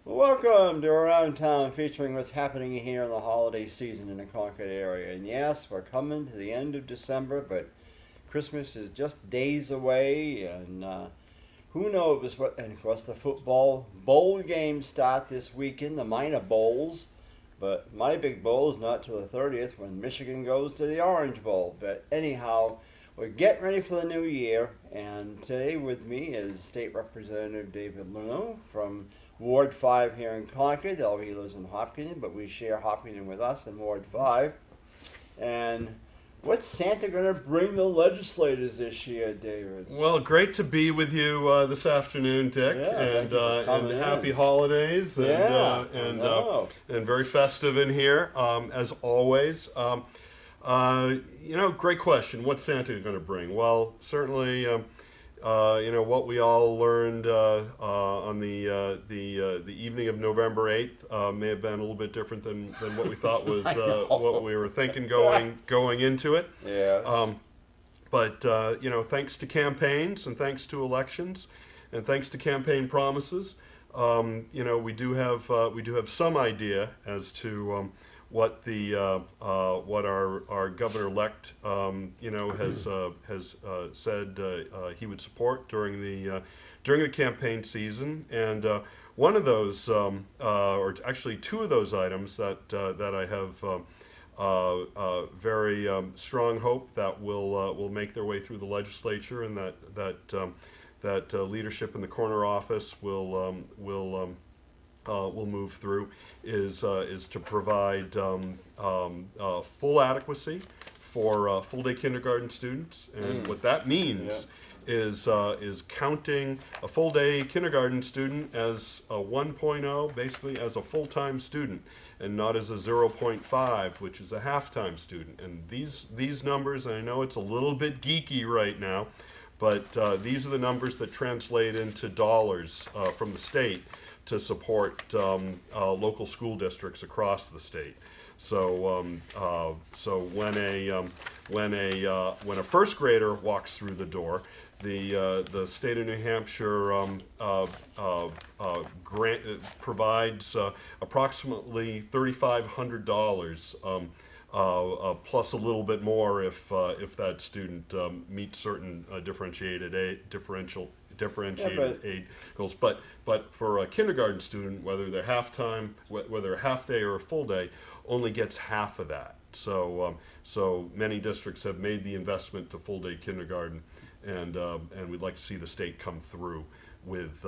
Welcome to Around Town, featuring what's happening here in the holiday season in the Concord area. And yes, we're coming to the end of December, but Christmas is just days away, and who knows what. And of course, the football bowl games start this weekend, the minor bowls. But my big bowl is not till the 30th when Michigan goes to the Orange Bowl. But anyhow, we're getting ready for the new year, and today with me is State Representative David Luneau from Ward 5 here in Concord, although he lives in Hopkinton, but we share Hopkinton with us in Ward 5. And what's Santa going to bring the legislators this year, David? Well, great to be with you this afternoon, Dick, Yeah, and happy holidays, and very festive in here, as always. Great question. What's Santa going to bring? Well, certainly, what we all learned on the evening of November 8th may have been a little bit different than what we thought was what we were thinking going into it. Yeah. But thanks to campaigns and thanks to elections and thanks to campaign promises, we do have some idea as to what our governor-elect has said he would support during the campaign season, and one of those, or actually two of those items that I have very strong hope that will make their way through the legislature, and that leadership in the corner office will move through is to provide full adequacy for full-day kindergarten students, and what that means is counting a full-day kindergarten student as a 1.0, basically as a full-time student, and not as a 0.5, which is a half-time student. And these numbers, and I know it's a little bit geeky right now, but these are the numbers that translate into dollars from the state to support local school districts across the state. So when a first grader walks through the door, the state of New Hampshire provides approximately $3,500. Plus a little bit more if that student meets certain differentiated aid goals. But for a kindergarten student, whether they're half-time, whether a half-day or a full day, only gets half of that. So many districts have made the investment to full-day kindergarten, and we'd like to see the state come through with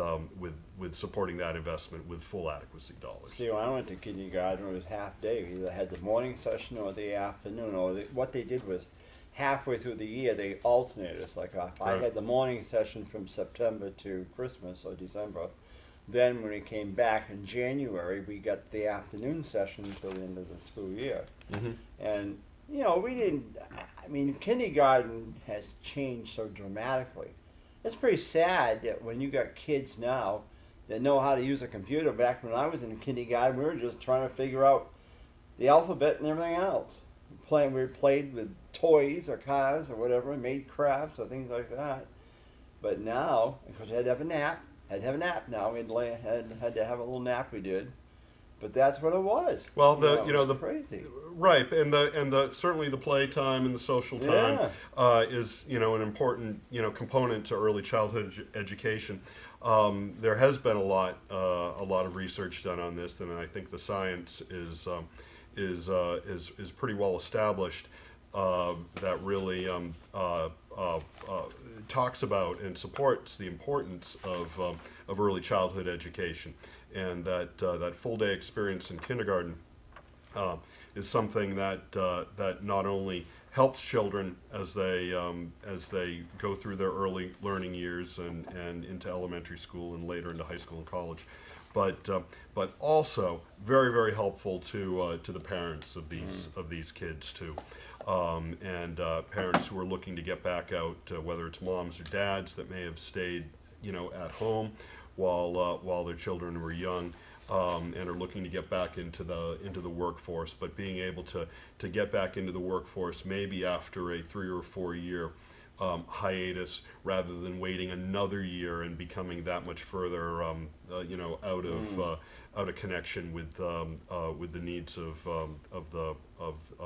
supporting that investment with full adequacy dollars. See, when I went to kindergarten, it was half day. We either had the morning session or the afternoon. What they did was, halfway through the year, they alternated. It's like if I had the morning session from September to Christmas or December, then when we came back in January, we got the afternoon session until the end of the school year. Mm-hmm. And kindergarten has changed so dramatically. It's pretty sad that when you got kids now that know how to use a computer. Back when I was in kindergarten, we were just trying to figure out the alphabet and everything else. We played with toys or cars or whatever, and made crafts or things like that. But now, because we had to have a nap, now. We had to have a little nap. We did, but that's what it was. Well, it was crazy. Right, and certainly the playtime and the social time is an important component to early childhood education. There has been a lot of research done on this, and I think the science is pretty well established. That really talks about and supports the importance of early childhood education, and that full day experience in kindergarten is something that not only helps children as they go through their early learning years and into elementary school and later into high school and college, but also very, very helpful to the parents of these kids too. And parents who are looking to get back out, whether it's moms or dads that may have stayed, at home while their children were young, and are looking to get back into the workforce, but being able to get back into the workforce maybe after a 3 or 4 year hiatus, rather than waiting another year and becoming that much further, out of connection with the needs of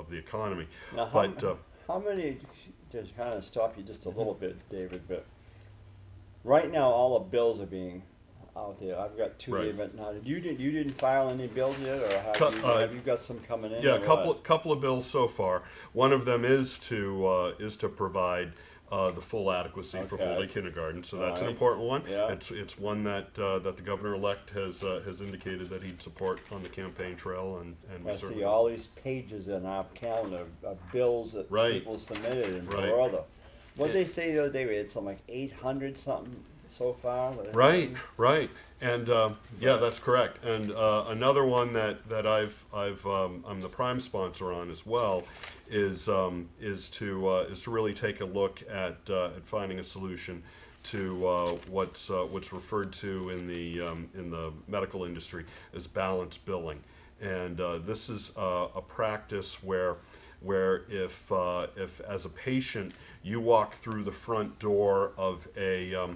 the economy. Now, how many? Just kind of stop you just a little bit, David. But right now, all the bills are being out there. I've got two Right. even now. You didn't file any bills yet, or have you got some coming in? Yeah, or what? couple of bills so far. One of them is to provide the full adequacy for Okay. full day kindergarten. So that's an Alright. important one. Yeah. It's one that that the governor-elect has indicated that he'd support on the campaign trail, and we I see certainly. all these pages in our calendar of bills that Right. people submitted and Right. brother. What Yeah. they say the other day, we had something like 800 something so far. Right, and yeah, that's correct. And another one that I'm the prime sponsor on as well is to really take a look at finding a solution to what's referred to in the medical industry as balance billing, and this is a practice where if as a patient you walk through the front door of a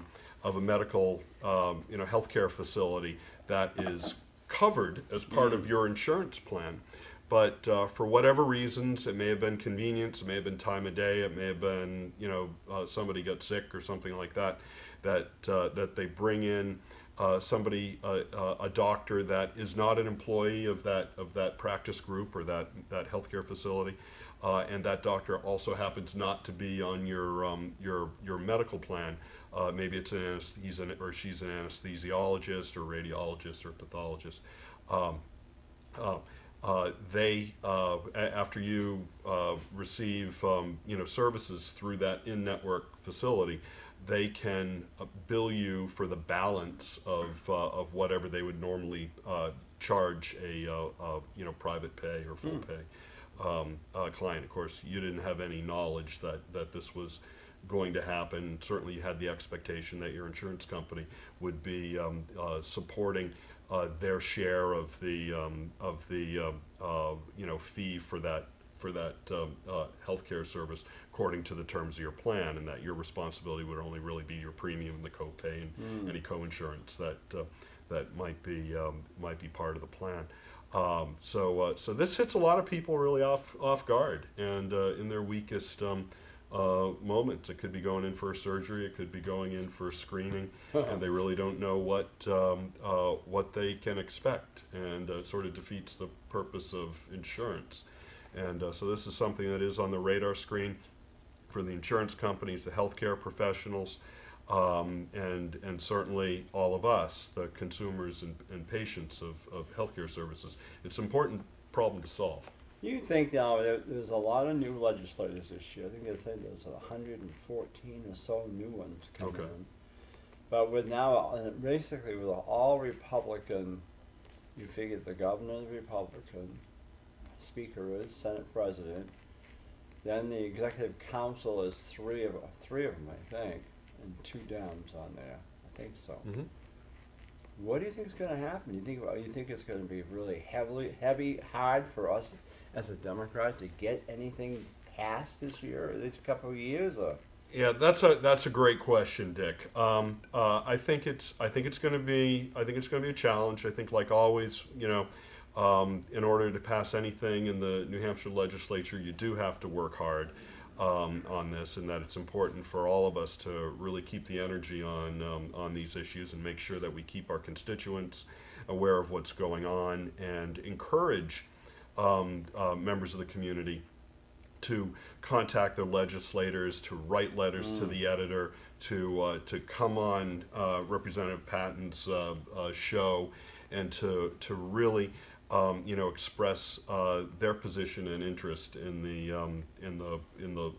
medical healthcare facility that is covered as part of your insurance plan, but for whatever reasons, it may have been convenience, it may have been time of day, it may have been somebody got sick or something like that, that they bring in somebody, a doctor that is not an employee of that practice group or that healthcare facility, and that doctor also happens not to be on your medical plan. Maybe it's he's or she's an anesthesiologist or radiologist or pathologist. They after you receive services through that in-network facility, they can bill you for the balance of whatever they would normally charge a private pay or full pay client. Of course, you didn't have any knowledge that this was going to happen. Certainly, you had the expectation that your insurance company would be supporting their share of the fee for that healthcare service according to the terms of your plan, and that your responsibility would only really be your premium and the copay and any coinsurance that might be part of the plan. So this hits a lot of people really off guard, and in their weakest moments. It could be going in for a surgery, it could be going in for a screening, and they really don't know what they can expect, and it sort of defeats the purpose of insurance. And so this is something that is on the radar screen for the insurance companies, the healthcare professionals, and certainly all of us, the consumers and patients of healthcare services. It's an important problem to solve. You think now there's a lot of new legislators this year. I think they said there's 114 or so new ones coming in. But with now, basically with all Republican, you figure the governor is Republican, Speaker is, Senate President, then the Executive Council is three of them, I think, and 2 Dems on there. I think so. Mm-hmm. What do you think is going to happen? You think it's going to be really hard for us as a Democrat to get anything passed this year or this couple of years? Or? Yeah, that's a great question, Dick. I think it's going to be a challenge. I think, like always, in order to pass anything in the New Hampshire legislature, you do have to work hard on this, and that it's important for all of us to really keep the energy on these issues and make sure that we keep our constituents aware of what's going on and encourage members of the community to contact their legislators, to write letters to the editor, to come on Representative Patten's show, and to really express their position and interest in the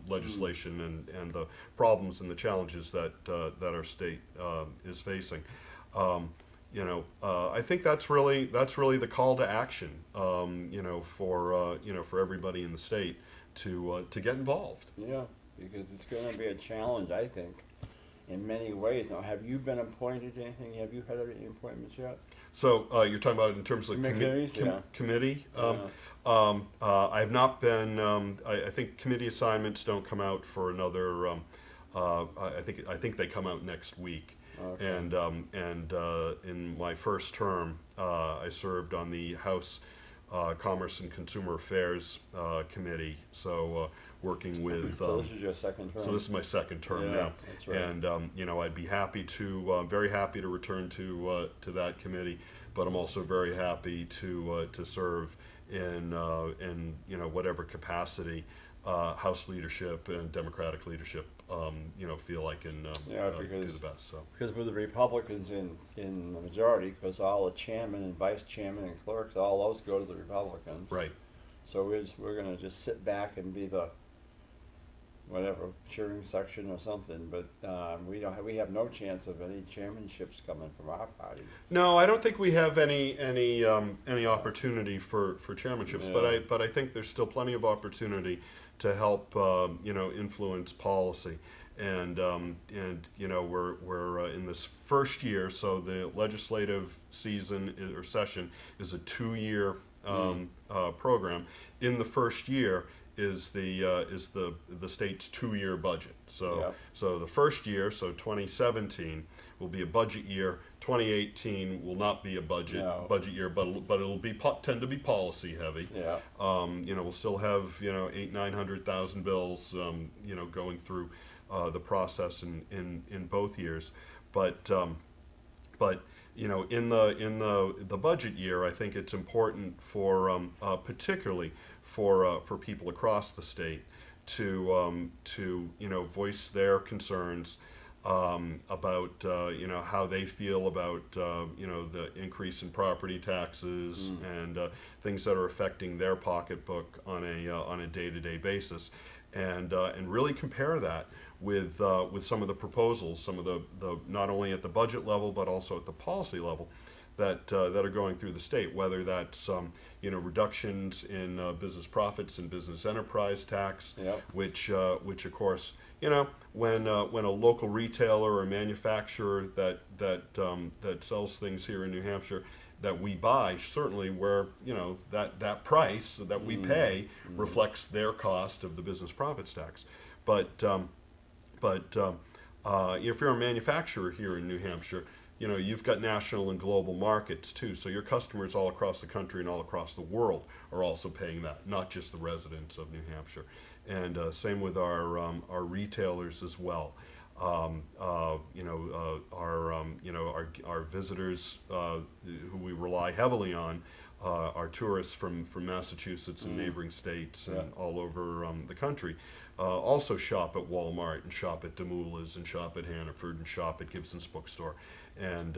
legislation and the problems and the challenges that our state is facing. I think that's really the call to action. For everybody in the state to get involved. Yeah, because it's going to be a challenge, I think, in many ways. Now, have you been appointed to anything? Have you had any appointments yet? So you're talking about in terms of committee? I have not been. I think committee assignments don't come out for another. I think they come out next week. Okay. And in my first term, I served on the House Commerce and Consumer Affairs Committee. So working with. So this is your second term? So this is my second term Yeah, now, that's right. and I'd be happy to, very happy to return to that committee, but I'm also very happy to serve in whatever capacity House leadership and Democratic leadership feel I can Yeah, do because- the best. So Because with the Republicans in the majority, because all the chairman and vice chairman and clerks, all those go to the Republicans. right. So we're gonna just sit back and be the, whatever, cheering section or something, but we have no chance of any chairmanships coming from our party. No, I don't think we have any opportunity for chairmanships, Yeah. but I think there's still plenty of opportunity to help influence policy, and we're in this first year, so the legislative or session is a 2-year program. In the first year is the state's 2-year budget. So Yeah. so the first year, so 2017, will be a budget year. 2018 will not be a budget year, but it'll be tend to be policy heavy. Yeah. We'll still have 800,000-900,000 bills going through the process in both years, but in the budget year, I think it's important for particularly for people across the state to voice their concerns about how they feel about the increase in property taxes and things that are affecting their pocketbook on a day-to-day basis, and really compare that with some of the proposals, some of the not only at the budget level but also at the policy level that are going through the state, whether that's reductions in business profits and business enterprise tax, Yep. which of course when a local retailer or manufacturer that sells things here in New Hampshire that we buy, certainly where that price that we pay reflects their cost of the business profits tax, but if you're a manufacturer here in New Hampshire, you've got national and global markets too. So your customers all across the country and all across the world are also paying that, not just the residents of New Hampshire. And same with our retailers as well. Our visitors who we rely heavily on, our tourists from Massachusetts and neighboring states and all over the country. Also shop at Walmart and shop at Demoulas and shop at Hannaford and shop at Gibson's Bookstore, and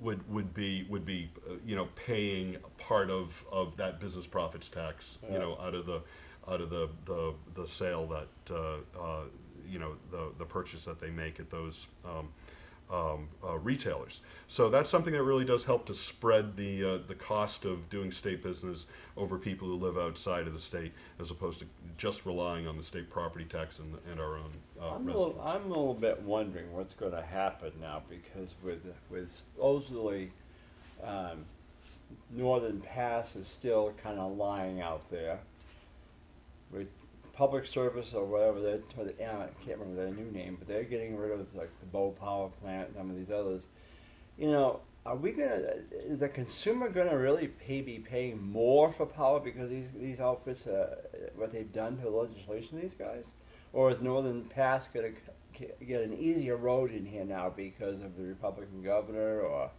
would be paying part of that business profits tax out of the sale that the purchase that they make at those retailers. So that's something that really does help to spread the cost of doing state business over people who live outside of the state, as opposed to just relying on the state property tax and our own residents. I'm a little bit wondering what's going to happen now, because with supposedly Northern Pass is still kind of lying out there. With public service or whatever, I can't remember their new name, but they're getting rid of like the Bow Power Plant and some of these others. Is the consumer gonna really be paying more for power because these outfits, what they've done to the legislation, these guys? Or is Northern Pass gonna get an easier road in here now because of the Republican governor? Or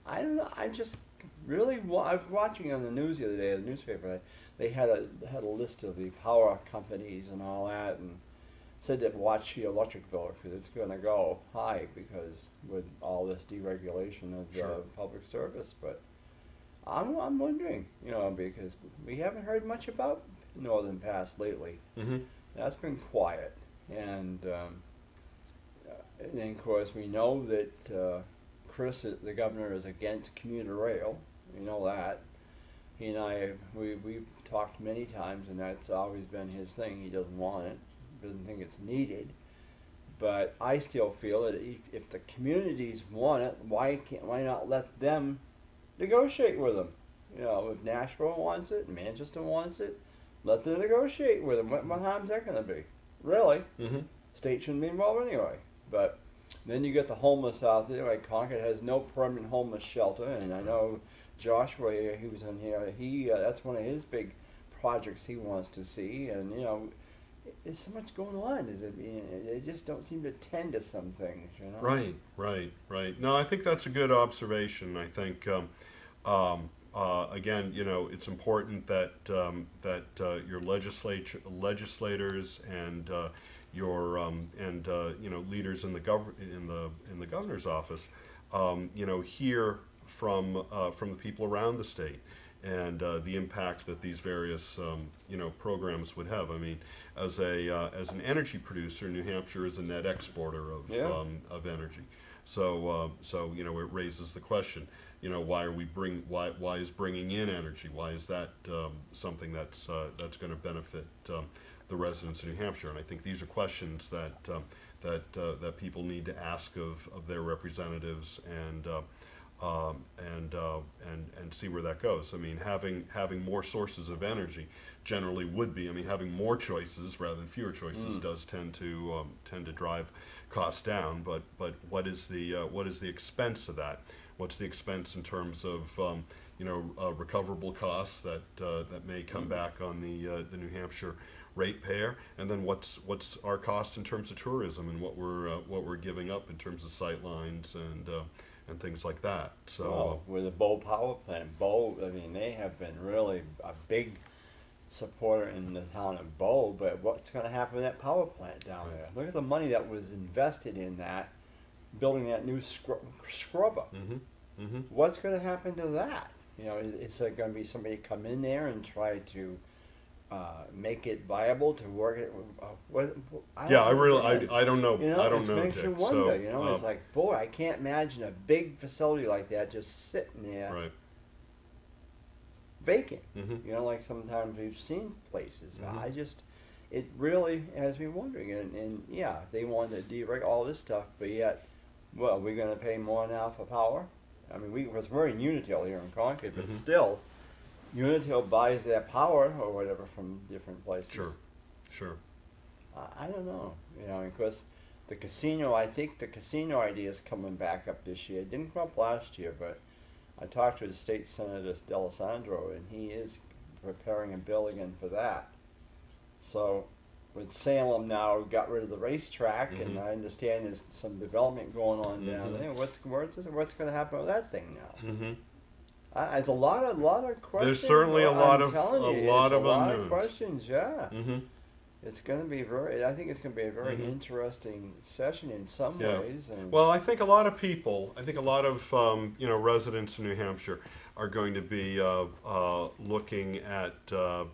I don't know. I just really I was watching on the news the other day, the newspaper. They had a list of the power companies and all that, and said that watch your electric bill because it's going to go high because with all this deregulation of public service. But I'm wondering, because we haven't heard much about Northern Pass lately. Mm-hmm. That's been quiet, and then of course we know that Chris, the governor, is against commuter rail. We know that. He and I, we've talked many times, and that's always been his thing. He doesn't want it, doesn't think it's needed. But I still feel that if the communities want it, why not let them negotiate with them? If Nashville wants it, Manchester wants it, let them negotiate with them. What harm's that going to be? really, Mm-hmm. state shouldn't be involved anyway. But then you get the homeless out there. Like Concord has no permanent homeless shelter, and I know Joshua here, he was in here. That's one of his big projects he wants to see, and there's so much going on. They just don't seem to tend to some things, Right, right, right. No, I think that's a good observation. I think again, it's important that your legislators and your leaders in the governor's office, hear from the people around the state and the impact that these various programs would have. I mean, as an energy producer, New Hampshire is a net exporter of energy. So it raises the question. Why is bringing in energy? Why is that something that's going to benefit the residents of New Hampshire? And I think these are questions that people need to ask of their representatives and see where that goes. I mean, having more sources of energy generally would be. I mean, having more choices rather than fewer choices does tend to drive costs down. But what is the expense of that? What's the expense in terms of recoverable costs that may come back on the New Hampshire ratepayer, and then what's our cost in terms of tourism and what we're giving up in terms of sight lines and things like that. So with the Bow power plant, they have been really a big supporter in the town of Bow, but what's going to happen with that power plant down there? Look at the money that was invested in that, building that new scrubber. Mm-hmm. Mm-hmm. What's going to happen to that? Is there going to be somebody come in there and try to make it viable to work it? I don't know. I don't it know, makes Dick. you wonder. So, it's like, boy, I can't imagine a big facility like that just sitting there right. vacant. Mm-hmm. Like sometimes we've seen places. Mm-hmm. It really has me wondering. And yeah, they wanted to deregulate all this stuff, but yet, well, we're going to pay more now for power. I mean, we're in Unitil here in Concord, but Mm-hmm. still, Unitil buys their power or whatever from different places. Sure. I don't know. Of course, the casino. I think the casino idea is coming back up this year. It didn't come up last year, but I talked to the state senator D'Alessandro, and he is preparing a bill again for that. So, with Salem now got rid of the racetrack, Mm-hmm. and I understand there's some development going on down Mm-hmm. there. What's going to happen with that thing now? Mm-hmm. There's a lot of questions. There's certainly a lot of unknowns. unknowns. Questions, yeah. Mm-hmm. It's going to be I think it's going to be a very Mm-hmm. interesting session in some Yeah. ways. And Well, I think a lot of residents in New Hampshire are going to be looking at at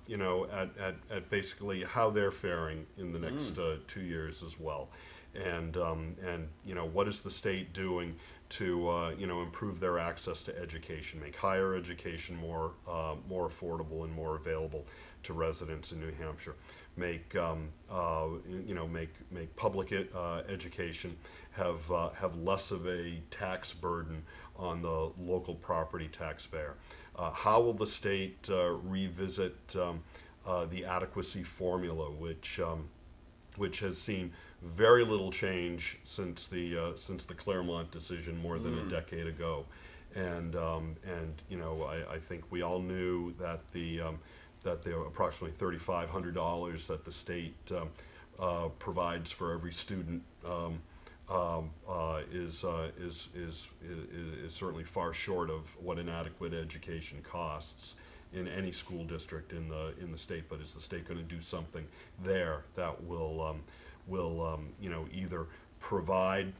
basically how they're faring in the next 2 years as well, and what is the state doing to improve their access to education, make higher education more affordable and more available to residents in New Hampshire, make public education have less of a tax burden on the local property taxpayer. How will the state revisit the adequacy formula, which has seen very little change since the Claremont decision more than a decade ago, and I think we all knew that the approximately $3,500 that the state provides for every student is certainly far short of what an adequate education costs in any school district in the state. But is the state going to do something there that will either provide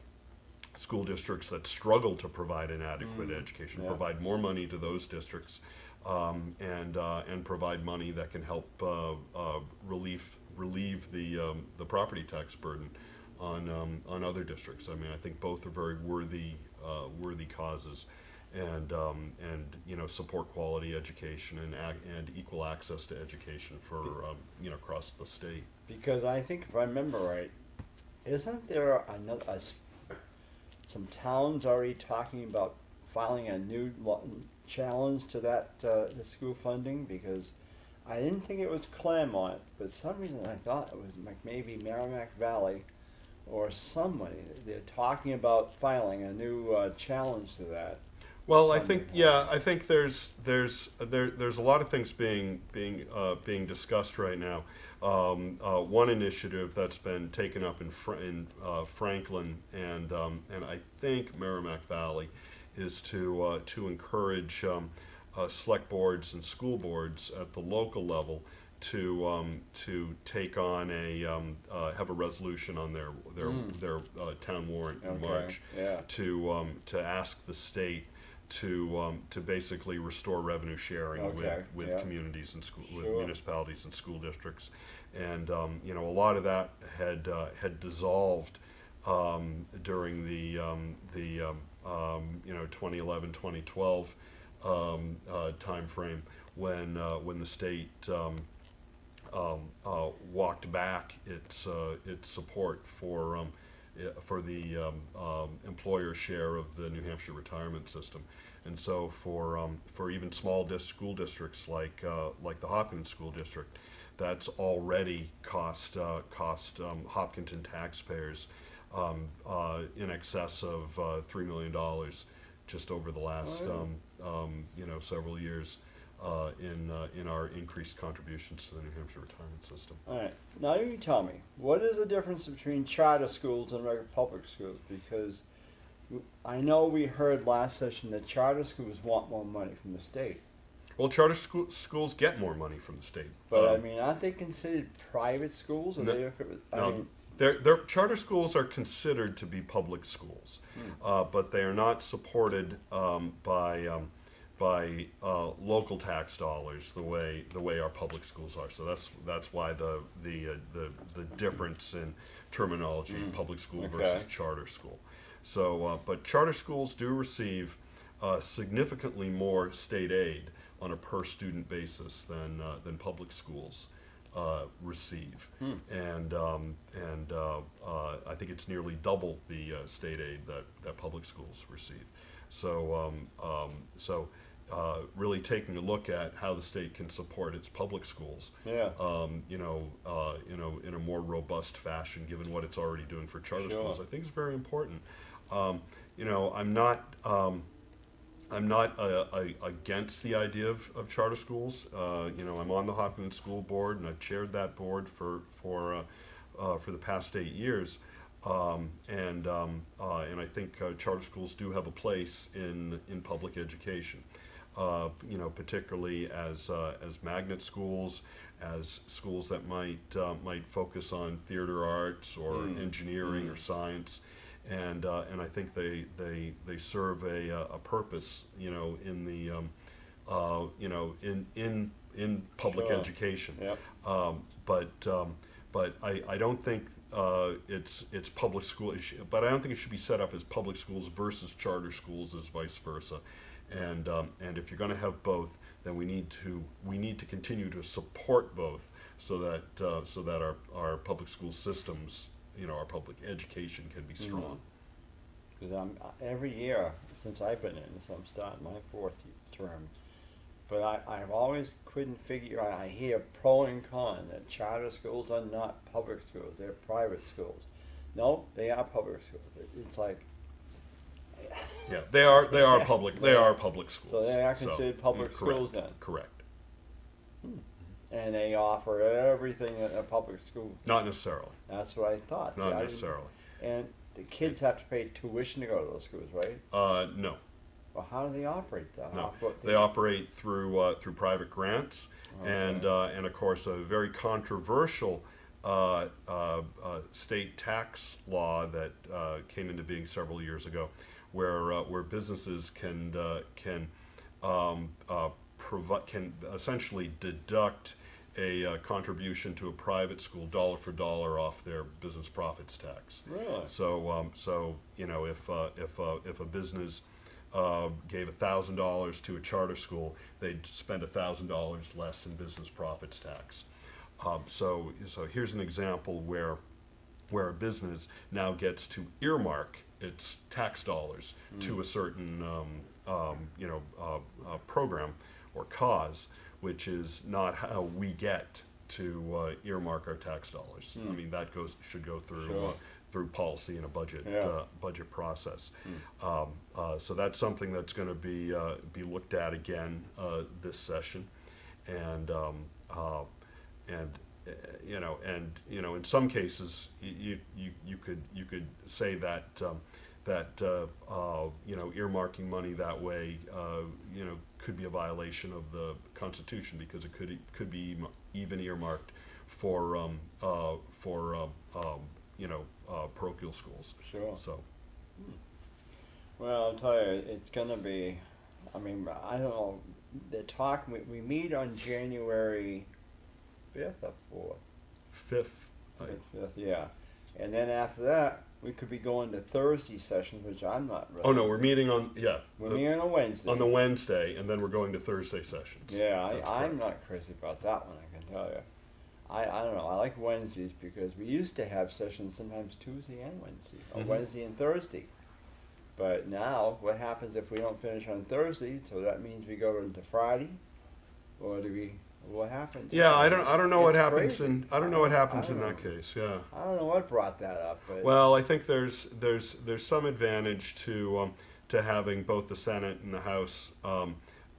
school districts that struggle to provide an adequate education, provide more money to those districts, and provide money that can help relieve the property tax burden on other districts. I mean, I think both are very worthy causes, and support quality education and equal access to education for across the state. because I think if I remember right, isn't there some towns already talking about filing a new challenge to that the school funding? Because I didn't think it was Claremont, but for some reason I thought it was maybe Merrimack Valley or somebody. They're talking about filing a new challenge to that. Well, I think there's a lot of things being discussed right now. One initiative that's been taken up in Franklin and I think Merrimack Valley is to encourage select boards and school boards at the local level to take on have a resolution on their town warrant in March to ask the state to basically restore revenue sharing with communities and with municipalities and school districts, and a lot of that had dissolved during the 2011 2012 time frame when the state walked back its support for the employer share of the New Hampshire retirement system, and so for even small school districts like the Hopkinton School District, that's already cost Hopkinton taxpayers in excess of $3 million just over the last several years. In our increased contributions to the New Hampshire retirement system. All right. Now you tell me, what is the difference between charter schools and regular public schools? Because I know we heard last session that charter schools want more money from the state. Well, charter schools get more money from the state. But I mean, aren't they considered private schools? Or Their charter schools are considered to be public schools, but they are not supported by local tax dollars the way our public schools are. So that's why the difference in terminology, public school versus charter school. So but charter schools do receive significantly more state aid on a per student basis than public schools receive, and I think it's nearly double the state aid that public schools receive. So really taking a look at how the state can support its public schools, in a more robust fashion, given what it's already doing for charter schools, I think is very important. I'm not against the idea of charter schools. I'm on the Hopkinton School Board, and I've chaired that board for the past 8 years. And I think charter schools do have a place in public education. Particularly as magnet schools, as schools that might focus on theater arts or engineering or science, and I think they serve a purpose, in the in public education. Yep. But I don't think it's public school. But I don't think it should be set up as public schools versus charter schools, as vice versa. And if you're going to have both, then we need to continue to support both, so that our public school systems, our public education can be strong. Because every year since I've been in, so I'm starting my 4th term, but I've always couldn't figure out. I hear pro and con that charter schools are not public schools; they're private schools. No, they are public schools. It's like. Yeah, they are public. They are public schools. So they are considered public schools then. Correct. And they offer everything that a public school. Not necessarily. That's what I thought. Not necessarily. And the kids have to pay tuition to go to those schools, right? No. Well, how do they operate that? No. They operate through private grants, and of course a very controversial state tax law that came into being several years ago, where businesses can essentially deduct a contribution to a private school dollar for dollar off their business profits tax. Really? So if a business gave $1,000 to a charter school, they'd spend $1,000 less in business profits tax. So here's an example where a business now gets to earmark its tax dollars to a certain program cause, which is not how we get to earmark our tax dollars. I mean, that should go through Sure. through policy and a budget Yeah. budget process. So that's something that's going to be looked at again this session, and in some cases you could say that earmarking money that way could be a violation of the Constitution, because it could be even earmarked for parochial schools. Sure. So Well, I'll tell you, it's going to be, I mean, I don't know, the talk, we meet on January 5th or 4th? fifth, 5th, yeah. And then after that, we could be going to Thursday sessions, which I'm not really. oh no, we're meeting on We're meeting on a Wednesday. on the Wednesday, and then we're going to Thursday sessions. Yeah, That's I'm correct. not crazy about that one, I can tell you. I don't know, I like Wednesdays because we used to have sessions sometimes Tuesday and Wednesday, or Mhm. Wednesday and Thursday. But now, what happens if we don't finish on Thursday? So that means we go into Friday, or do we? What happens? Yeah, I don't know what It's happens crazy. I don't know what happens I in don't that know. case. Yeah. I don't know what brought that up, but Well, I think there's some advantage to having both the Senate and the House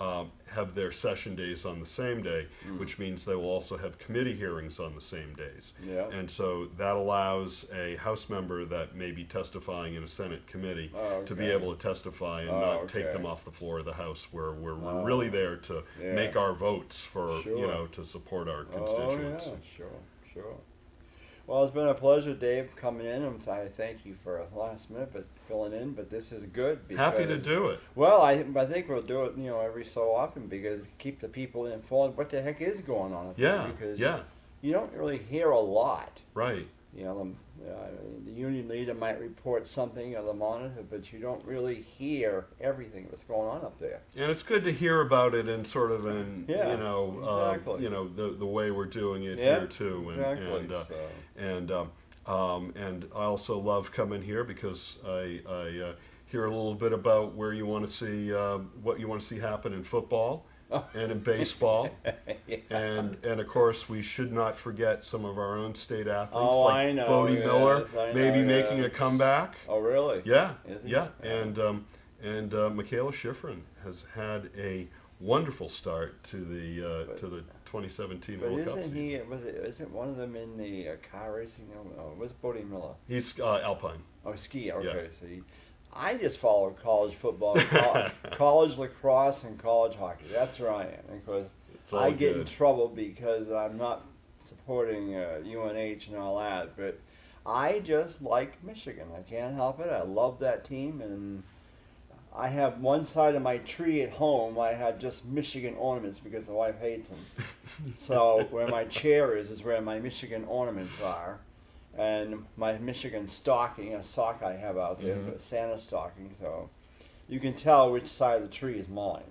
have their session days on the same day, which means they will also have committee hearings on the same days. yeah. And so that allows a House member that may be testifying in a Senate committee Oh, to be okay. able to testify and Oh, not take okay. them off the floor of the House, where we're Oh, really there to yeah. make our votes for Sure. to support our Oh constituents. yeah, sure. Well, it's been a pleasure, Dave, coming in, and I thank you for last minute, but filling in. But this is good. Because, Happy to do it. Well, I think we'll do it, every so often, because keep the people informed what the heck is going on. up there, Yeah, Because yeah, you don't really hear a lot. right. The union leader might report something on the monitor, but you don't really hear everything that's going on up there. And it's good to hear about it in sort of an Yeah, exactly. the way we're doing it Yeah, here too, Exactly. and I also love coming here because I hear a little bit about where you want to see what you want to see happen in football and in baseball, and of course we should not forget some of our own state athletes Oh, like I know, Bodie Miller, yes, I maybe know, making a yes. comeback. Oh, really? Yeah, Is he? yeah, Oh. and Michaela Schifrin has had a wonderful start to the 2017 But World Cup isn't season. isn't one of them in the car racing? No, it was Bodie Miller. He's Alpine. Oh, ski. Okay, Yeah. so I just followed college football, college lacrosse, and college hockey. That's where I am. Because It's all I get in good. trouble because I'm not supporting UNH and all that. But I just like Michigan. I can't help it. I love that team, and I have one side of my tree at home. I have just Michigan ornaments because the wife hates them. So where my chair is where my Michigan ornaments are. And my Michigan stocking, a sock I have out there, Mhm. is a Santa stocking, so you can tell which side of the tree is mine.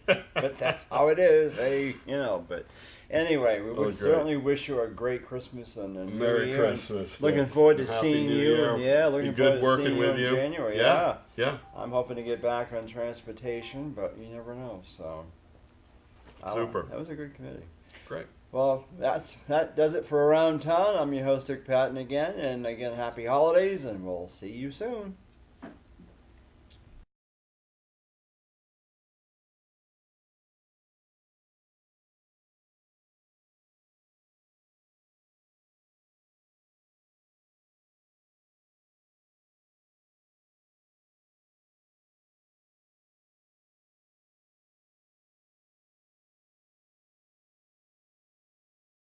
But that's how it is, hey, But anyway, we would great. certainly wish you a great Christmas and a New Merry Year. Christmas. Looking yeah. forward to Happy seeing New you. Year. And yeah, looking Be good forward to working seeing you with in you. January. Yeah, Yeah. yeah. I'm hoping to get back on transportation, but you never know. So Super. That was a good committee. Great. Well, that does it for Around Town. I'm your host, Dick Patten again, and again, happy holidays, and we'll see you soon.